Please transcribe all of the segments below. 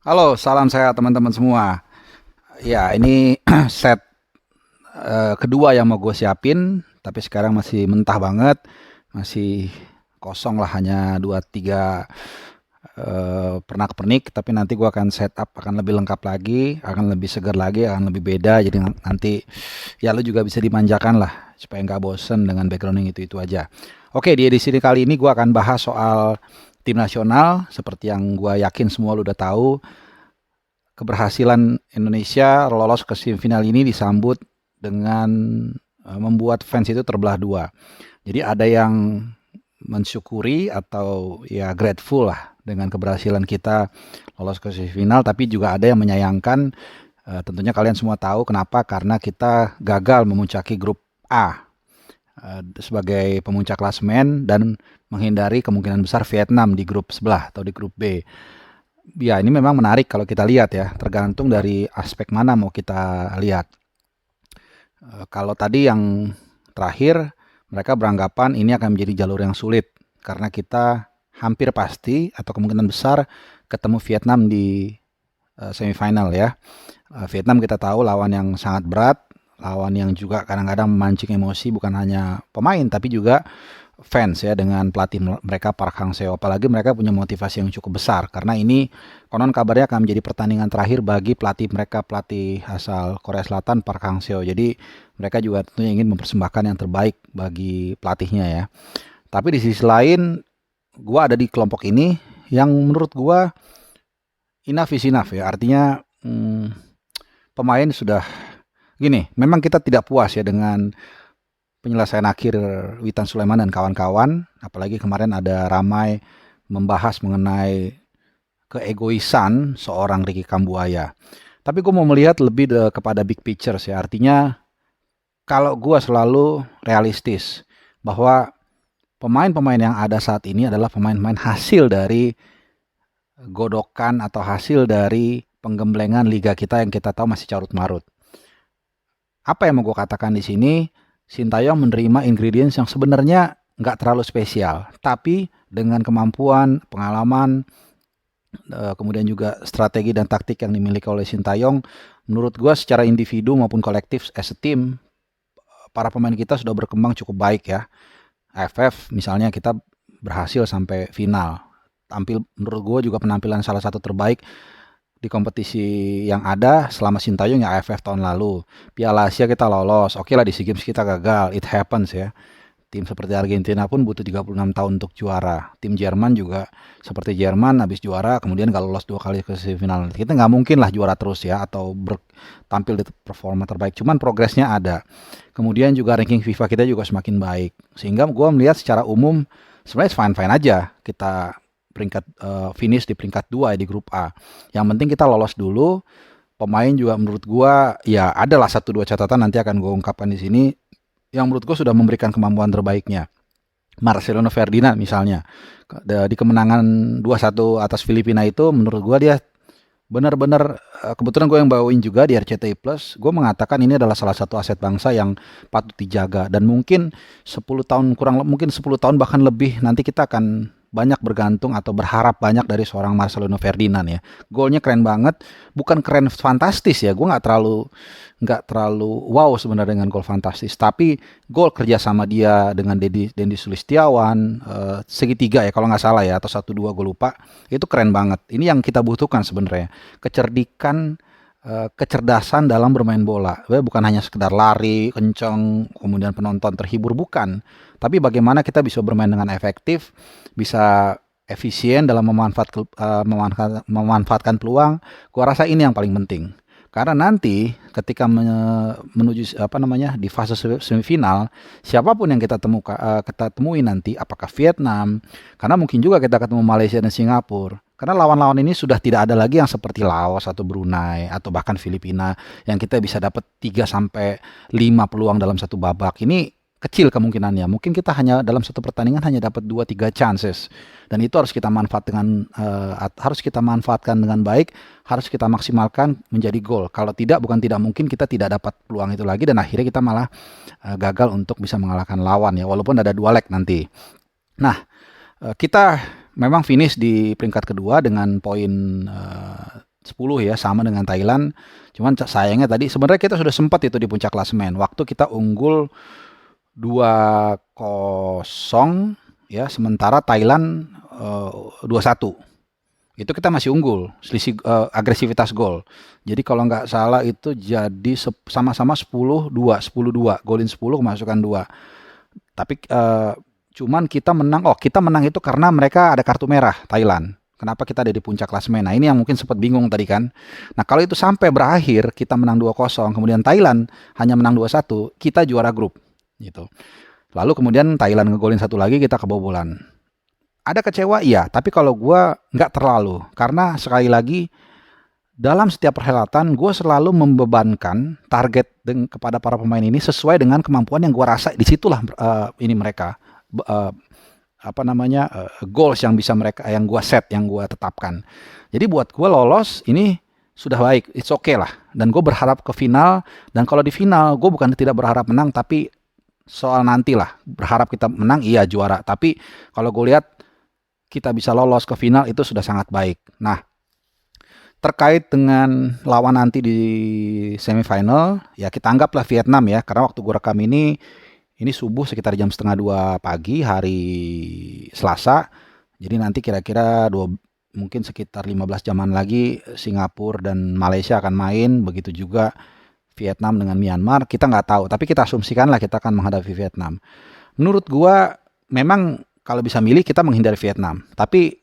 Halo, salam sehat teman-teman semua. Ya, ini set kedua yang mau gue siapin, tapi sekarang masih mentah banget, masih kosong lah, hanya dua tiga pernak-pernik. Tapi nanti gue akan setup, akan lebih lengkap lagi, akan lebih segar lagi, akan lebih beda. Jadi nanti ya lu juga bisa dimanjakan lah, supaya nggak bosen dengan background yang itu aja. Oke, di edisi kali ini gue akan bahas soal tim nasional, seperti yang gue yakin semua lu udah tahu. Keberhasilan Indonesia lolos ke semifinal ini disambut dengan membuat fans itu terbelah dua. Jadi ada yang mensyukuri atau ya grateful lah dengan keberhasilan kita lolos ke semifinal, tapi juga ada yang menyayangkan. Tentunya kalian semua tahu kenapa, karena kita gagal memuncaki grup A sebagai pemuncak klasemen dan menghindari kemungkinan besar Vietnam di grup sebelah atau di grup B. Ya, ini memang menarik kalau kita lihat ya, tergantung dari aspek mana mau kita lihat. Kalau tadi yang terakhir, mereka beranggapan ini akan menjadi jalur yang sulit karena kita hampir pasti atau kemungkinan besar ketemu Vietnam di semifinal ya. Vietnam kita tahu lawan yang sangat berat, lawan yang juga kadang-kadang memancing emosi bukan hanya pemain tapi juga fans ya, dengan pelatih mereka Park Hang-seo. Apalagi mereka punya motivasi yang cukup besar karena ini konon kabarnya akan menjadi pertandingan terakhir bagi pelatih mereka, pelatih asal Korea Selatan Park Hang-seo. Jadi mereka juga tentunya ingin mempersembahkan yang terbaik bagi pelatihnya ya. Tapi di sisi lain, gua ada di kelompok ini yang menurut gua enough is enough ya. Artinya pemain sudah gini, memang kita tidak puas ya dengan penyelesaian akhir Witan Sulaiman dan kawan-kawan, apalagi kemarin ada ramai membahas mengenai keegoisan seorang Ricky Kambuaya. Tapi gue mau melihat lebih kepada big picture ya, artinya kalau gue selalu realistis bahwa pemain-pemain yang ada saat ini adalah pemain-pemain hasil dari godokan atau hasil dari penggemblengan liga kita yang kita tahu masih carut marut. Apa yang mau gue katakan di sini? Sintayong menerima ingredients yang sebenarnya nggak terlalu spesial, tapi dengan kemampuan, pengalaman, kemudian juga strategi dan taktik yang dimiliki oleh Sintayong, menurut gue secara individu maupun kolektif as a team, para pemain kita sudah berkembang cukup baik ya. AFF misalnya kita berhasil sampai final. Tampil menurut gue juga penampilan salah satu terbaik di kompetisi yang ada selama Sintayong ya, AFF tahun lalu. Piala Asia kita lolos. Oke lah, di SEA Games kita gagal. It happens ya. Tim seperti Argentina pun butuh 36 tahun untuk juara. Tim Jerman juga seperti Jerman habis juara kemudian gak lolos 2 kali ke semifinal. Kita nggak mungkin lah juara terus ya atau tampil di performa terbaik. Cuman progresnya ada. Kemudian juga ranking FIFA kita juga semakin baik. Sehingga gue melihat secara umum sebenarnya fine-fine aja kita peringkat finish di peringkat 2 di grup A. Yang penting kita lolos dulu. Pemain juga menurut gua ya adalah satu dua catatan nanti akan gue ungkapkan di sini yang menurut gua sudah memberikan kemampuan terbaiknya. Marcelino Ferdinand misalnya di kemenangan 2-1 atas Filipina itu menurut gua dia benar-benar, kebetulan gue yang bawain juga di RCTI Plus, gue mengatakan ini adalah salah satu aset bangsa yang patut dijaga dan mungkin 10 tahun, mungkin 10 tahun bahkan lebih nanti kita akan banyak bergantung atau berharap banyak dari seorang Marcelino Ferdinand ya. Golnya keren banget, bukan keren fantastis ya. Gue nggak terlalu wow sebenarnya dengan gol fantastis, tapi gol kerja sama dia dengan Dendi Sulistiawan, segitiga ya kalau nggak salah ya, atau 1-2 gue lupa. Itu keren banget. Ini yang kita butuhkan sebenarnya. Kecerdikan, kecerdasan dalam bermain bola. Bukan hanya sekedar lari, kenceng, kemudian penonton terhibur, bukan. Tapi bagaimana kita bisa bermain dengan efektif, bisa efisien dalam memanfaatkan peluang. Gua rasa ini yang paling penting. Karena nanti ketika menuju apa namanya di fase semifinal, siapapun yang kita temui nanti, apakah Vietnam, karena mungkin juga kita ketemu Malaysia dan Singapura. Karena lawan-lawan ini sudah tidak ada lagi yang seperti Laos atau Brunei atau bahkan Filipina yang kita bisa dapat 3 sampai 5 peluang dalam satu babak. Ini kecil kemungkinannya. Mungkin kita hanya dalam satu pertandingan hanya dapat 2-3 chances. Dan itu harus kita manfaatkan dengan baik, harus kita maksimalkan menjadi gol. Kalau tidak, bukan tidak mungkin kita tidak dapat peluang itu lagi dan akhirnya kita malah gagal untuk bisa mengalahkan lawan ya, walaupun ada 2 leg nanti. Nah, kita memang finish di peringkat kedua dengan poin 10 ya, sama dengan Thailand. Cuman sayangnya tadi sebenarnya kita sudah sempat itu di puncak klasemen. Waktu kita unggul 2-0 ya, sementara Thailand 2-1. Itu kita masih unggul, selisih agresivitas gol. Jadi kalau nggak salah itu jadi sama-sama 10-2, 10-2, golin 10 kemasukan 2. Tapi cuman kita menang. Oh, kita menang itu karena mereka ada kartu merah Thailand. Kenapa kita ada di puncak klasemen? Nah, ini yang mungkin sempat bingung tadi kan. Nah, kalau itu sampai berakhir kita menang 2-0, kemudian Thailand hanya menang 2-1, kita juara grup gitu. Lalu kemudian Thailand ngegolin satu lagi, kita kebobolan. Ada kecewa iya, tapi kalau gue nggak terlalu. Karena sekali lagi dalam setiap perhelatan gue selalu membebankan target kepada para pemain ini sesuai dengan kemampuan yang gue rasa. Disitulah ini mereka goals yang bisa mereka, yang gue set, yang gue tetapkan. Jadi buat gue lolos ini sudah baik, it's okay lah. Dan gue berharap ke final. Dan kalau di final gue bukan tidak berharap menang, tapi soal nanti lah. Berharap kita menang, iya juara. Tapi kalau gue lihat kita bisa lolos ke final itu sudah sangat baik. Nah, terkait dengan lawan nanti di semifinal, ya kita anggaplah Vietnam ya. Karena waktu gue rekam ini subuh sekitar jam 1:30 pagi hari Selasa. Jadi nanti kira-kira mungkin sekitar 15 jaman lagi Singapura dan Malaysia akan main. Begitu juga Vietnam dengan Myanmar. Kita nggak tahu, tapi kita asumsikanlah kita akan menghadapi Vietnam. Menurut gua memang kalau bisa milih kita menghindari Vietnam. Tapi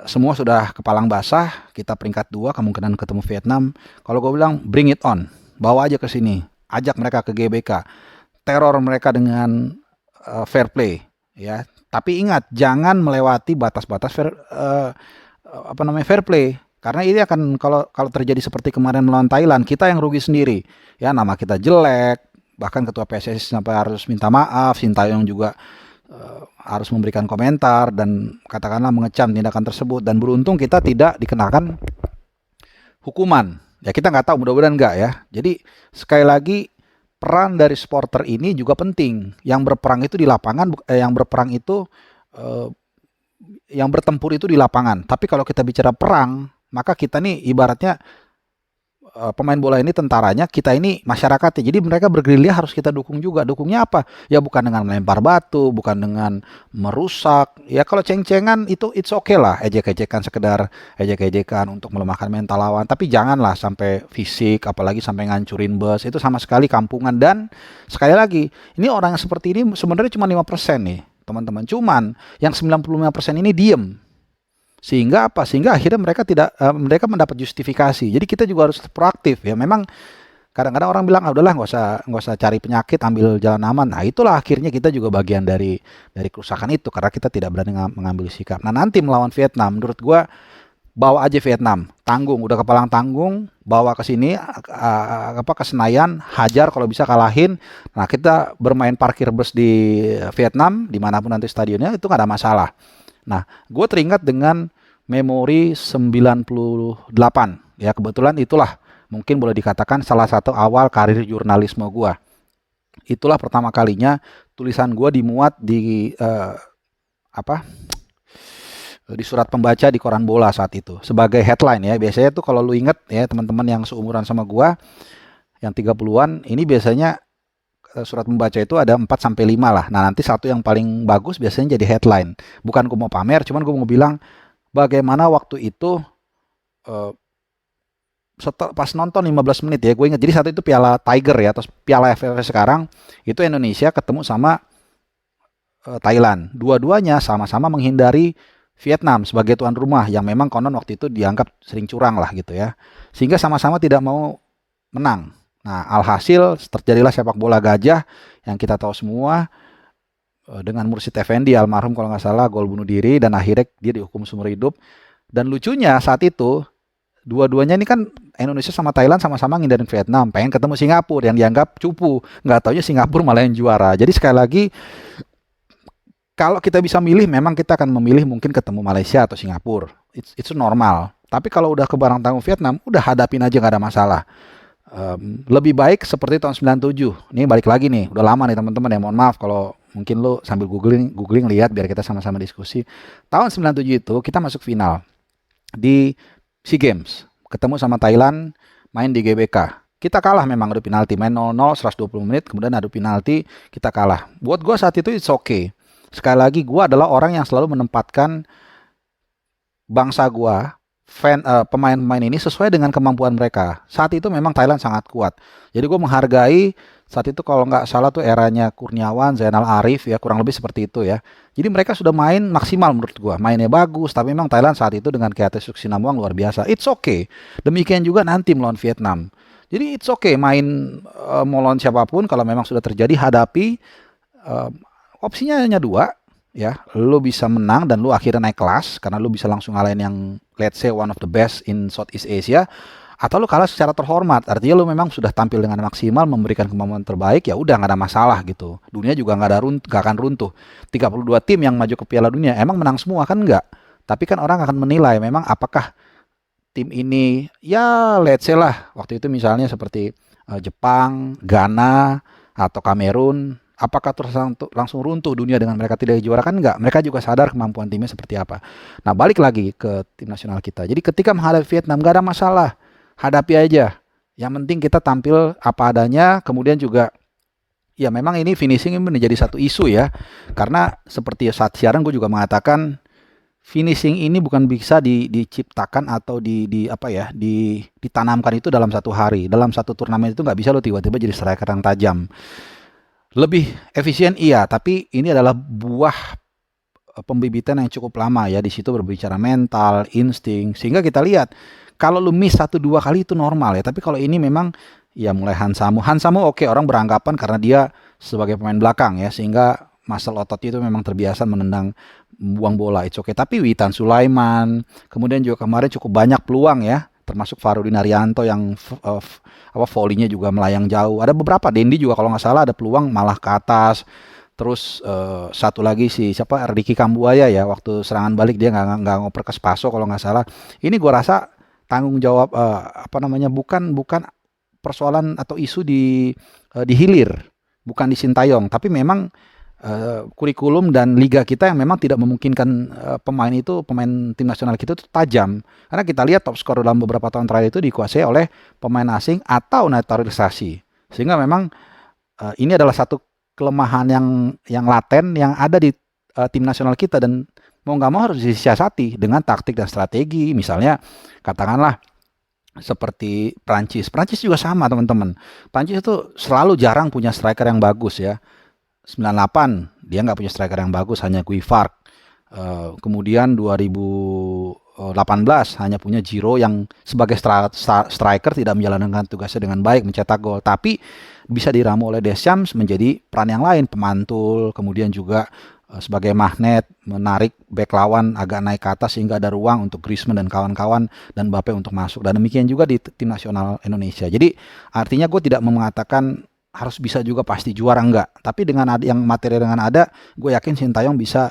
semua sudah kepalang basah. Kita peringkat 2, kemungkinan ketemu Vietnam. Kalau gue bilang bring it on, bawa aja ke sini, ajak mereka ke GBK. Teror mereka dengan fair play ya, tapi ingat jangan melewati batas-batas fair play, karena ini akan kalau terjadi seperti kemarin melawan Thailand, kita yang rugi sendiri ya, nama kita jelek, bahkan ketua PSSI sampai harus minta maaf, Sintayong juga harus memberikan komentar dan katakanlah mengecam tindakan tersebut, dan beruntung kita tidak dikenakan hukuman ya, kita nggak tahu, mudah-mudahan nggak ya. Jadi sekali lagi peran dari supporter ini juga penting. Yang berperang itu di lapangan, yang bertempur itu di lapangan. Tapi kalau kita bicara perang, maka kita nih ibaratnya pemain bola ini tentaranya, kita ini masyarakatnya. Jadi mereka bergerilya harus kita dukung juga. Dukungnya apa? Ya bukan dengan melempar batu, bukan dengan merusak. Ya kalau ceng-cengan itu it's okay lah, ejek-ejekan, sekedar ejek-ejekan untuk melemahkan mental lawan. Tapi janganlah sampai fisik, apalagi sampai ngancurin bus. Itu sama sekali kampungan. Dan sekali lagi, ini orang yang seperti ini sebenarnya cuma 5% nih, teman-teman. Cuman yang 95% ini diem. Sehingga apa? Sehingga akhirnya mereka mendapat justifikasi. Jadi kita juga harus proaktif ya. Memang kadang-kadang orang bilang udahlah nggak usah cari penyakit, ambil jalan aman. Nah itulah akhirnya kita juga bagian dari kerusakan itu, karena kita tidak berani mengambil sikap. Nah nanti melawan Vietnam, menurut gua bawa aja Vietnam, tanggung, udah kepalang tanggung, bawa ke sini ke Senayan, hajar kalau bisa kalahin. Nah kita bermain parkir bus di Vietnam, dimanapun nanti stadionnya itu nggak ada masalah. Nah, gue teringat dengan memori 98. Ya, kebetulan itulah mungkin boleh dikatakan salah satu awal karir jurnalisme gue. Itulah pertama kalinya tulisan gue dimuat di di surat pembaca di koran bola saat itu sebagai headline ya. Biasanya tuh kalau lu inget ya, teman-teman yang seumuran sama gue yang 30-an, ini biasanya surat membaca itu ada 4-5 lah. Nah nanti satu yang paling bagus biasanya jadi headline. Bukan gue mau pamer, cuman gue mau bilang bagaimana waktu itu pas nonton 15 menit ya, gue ingat. Jadi satu itu Piala Tiger ya, atau Piala AFF sekarang, itu Indonesia ketemu sama Thailand. Dua-duanya sama-sama menghindari Vietnam sebagai tuan rumah yang memang konon waktu itu dianggap sering curang lah gitu ya. Sehingga sama-sama tidak mau menang. Nah, alhasil terjadilah sepak bola gajah yang kita tahu semua, dengan Mursyid Effendi almarhum kalau nggak salah gol bunuh diri, dan akhirnya dia dihukum seumur hidup. Dan lucunya saat itu dua-duanya ini kan Indonesia sama Thailand sama-sama ngindarin Vietnam, pengen ketemu Singapura yang dianggap cupu, nggak taunya Singapura malah yang juara. Jadi sekali lagi kalau kita bisa milih, memang kita akan memilih mungkin ketemu Malaysia atau Singapura. It's normal. Tapi kalau udah ke barang tanggung Vietnam, udah hadapin aja, nggak ada masalah. Lebih baik seperti tahun 97. Ini balik lagi nih, udah lama nih teman-teman ya, mohon maaf kalau mungkin lo sambil googling lihat biar kita sama-sama diskusi. Tahun 97 itu kita masuk final di SEA Games. Ketemu sama Thailand, main di GBK. Kita kalah memang adu penalti, main 0-0 120 menit, kemudian adu penalti kita kalah. Buat gue saat itu it's okay. Sekali lagi gue adalah orang yang selalu menempatkan bangsa gue, pemain-pemain ini sesuai dengan kemampuan mereka. Saat itu memang Thailand sangat kuat. Jadi gue menghargai saat itu kalau nggak salah tuh eranya Kurniawan, Zainal Arif ya, kurang lebih seperti itu ya. Jadi mereka sudah main maksimal menurut gue, mainnya bagus. Tapi memang Thailand saat itu dengan Keatai Suksinamuang luar biasa. It's okay. Demikian juga nanti melawan Vietnam. Jadi it's okay main mau lawan siapapun, kalau memang sudah terjadi hadapi. Opsinya hanya dua ya, lu bisa menang dan lu akhirnya naik kelas karena lu bisa langsung ngalahin yang let's say one of the best in Southeast Asia, atau lu kalah secara terhormat, artinya lu memang sudah tampil dengan maksimal, memberikan kemampuan terbaik, ya udah nggak ada masalah gitu. Dunia juga nggak akan runtuh. 32 tim yang maju ke Piala Dunia emang menang semua kan? Enggak. Tapi kan orang akan menilai memang apakah tim ini ya let's say lah waktu itu misalnya seperti Jepang, Ghana atau Kamerun, apakah terus langsung runtuh dunia dengan mereka tidak juara? Kan enggak. Mereka juga sadar kemampuan timnya seperti apa. Nah, balik lagi ke tim nasional kita. Jadi ketika menghadapi Vietnam gak ada masalah, hadapi aja. Yang penting kita tampil apa adanya. Kemudian juga ya memang ini finishing ini menjadi satu isu ya, karena seperti saat siaran gue juga mengatakan finishing ini bukan bisa diciptakan atau ditanamkan itu dalam satu hari. Dalam satu turnamen itu nggak bisa lo tiba-tiba jadi striker yang tajam. Lebih efisien iya, tapi ini adalah buah pembibitan yang cukup lama ya. Di situ berbicara mental, insting, sehingga kita lihat kalau lu miss 1-2 kali itu normal ya. Tapi kalau ini memang ya mulai Hansamu oke, orang beranggapan karena dia sebagai pemain belakang ya, sehingga muscle otot itu memang terbiasa menendang, buang bola, it's okay. Tapi Witan Sulaiman, kemudian juga kemarin cukup banyak peluang ya, termasuk Farudin Arianto yang volley-nya juga melayang jauh. Ada beberapa, Dendi juga kalau nggak salah ada peluang malah ke atas. Terus satu lagi siapa, Ricky Kambuaya ya, waktu serangan balik dia nggak ngoper ke Spaso kalau nggak salah. Ini gue rasa tanggung jawab bukan persoalan atau isu di hilir, bukan di Sintayong, tapi memang kurikulum dan liga kita yang memang tidak memungkinkan pemain tim nasional kita itu tajam, karena kita lihat top skor dalam beberapa tahun terakhir itu dikuasai oleh pemain asing atau naturalisasi, sehingga memang ini adalah satu kelemahan yang laten yang ada di tim nasional kita, dan mau nggak mau harus disiasati dengan taktik dan strategi. Misalnya katakanlah seperti Prancis juga sama teman-teman. Prancis itu selalu jarang punya striker yang bagus ya. 98 dia nggak punya striker yang bagus, hanya Guy Fark. Kemudian 2018 hanya punya Giro yang sebagai striker tidak menjalankan tugasnya dengan baik, mencetak gol, tapi bisa diramu oleh Deschamps menjadi peran yang lain, pemantul, kemudian juga sebagai magnet menarik bek lawan agak naik ke atas sehingga ada ruang untuk Griezmann dan kawan-kawan dan Mbappe untuk masuk. Dan demikian juga di tim nasional Indonesia. Jadi artinya gue tidak mengatakan harus bisa juga pasti juara, enggak. Tapi dengan yang materi dengan ada, gue yakin Sintayong bisa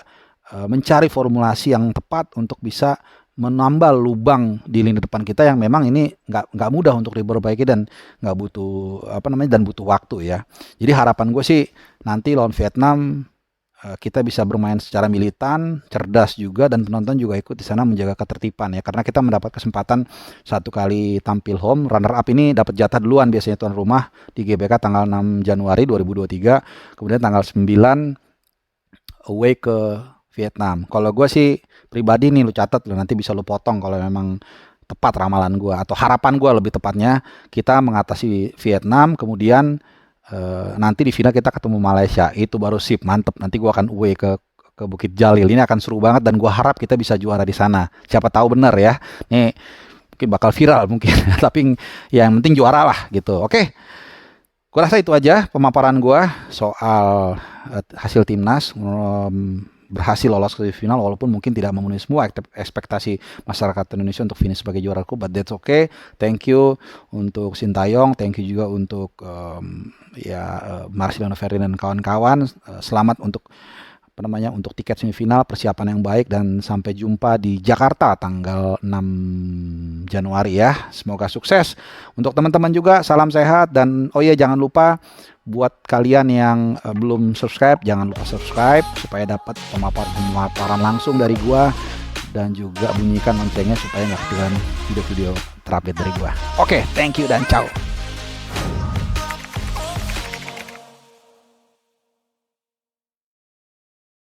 mencari formulasi yang tepat untuk bisa menambal lubang di lini depan kita yang memang ini nggak mudah untuk diperbaiki dan nggak butuh dan butuh waktu ya. Jadi harapan gue sih nanti lawan Vietnam kita bisa bermain secara militan, cerdas juga, dan penonton juga ikut di sana menjaga ketertiban ya, karena kita mendapat kesempatan satu kali tampil home. Runner up ini dapat jatah duluan biasanya tuan rumah di GBK tanggal 6 Januari 2023, kemudian tanggal 9 away ke Vietnam. Kalau gue sih pribadi nih, lu catat lu, nanti bisa lu potong kalau memang tepat ramalan gue atau harapan gue lebih tepatnya, kita mengatasi Vietnam, kemudian nanti di final kita ketemu Malaysia, itu baru sip, mantep. Nanti gua akan away ke Bukit Jalil, ini akan seru banget dan gua harap kita bisa juara di sana. Siapa tahu benar ya, nih mungkin bakal viral mungkin tapi ya yang penting juara lah gitu. Oke, gua rasa itu aja pemaparan gua soal hasil timnas berhasil lolos ke final, walaupun mungkin tidak memenuhi semua ekspektasi masyarakat Indonesia untuk finish sebagai juara grup, but that's okay. Thank you untuk Sintayong, thank you juga untuk Marcelino Ferdinand dan kawan-kawan. Selamat untuk untuk tiket semifinal, persiapan yang baik, dan sampai jumpa di Jakarta tanggal 6 Januari ya. Semoga sukses. Untuk teman-teman juga salam sehat, dan oh iya jangan lupa buat kalian yang belum subscribe, jangan lupa subscribe supaya dapat pemaparan langsung dari gua dan juga bunyikan loncengnya supaya nggak ketinggalan video-video terupdate dari gua. Oke, thank you dan ciao.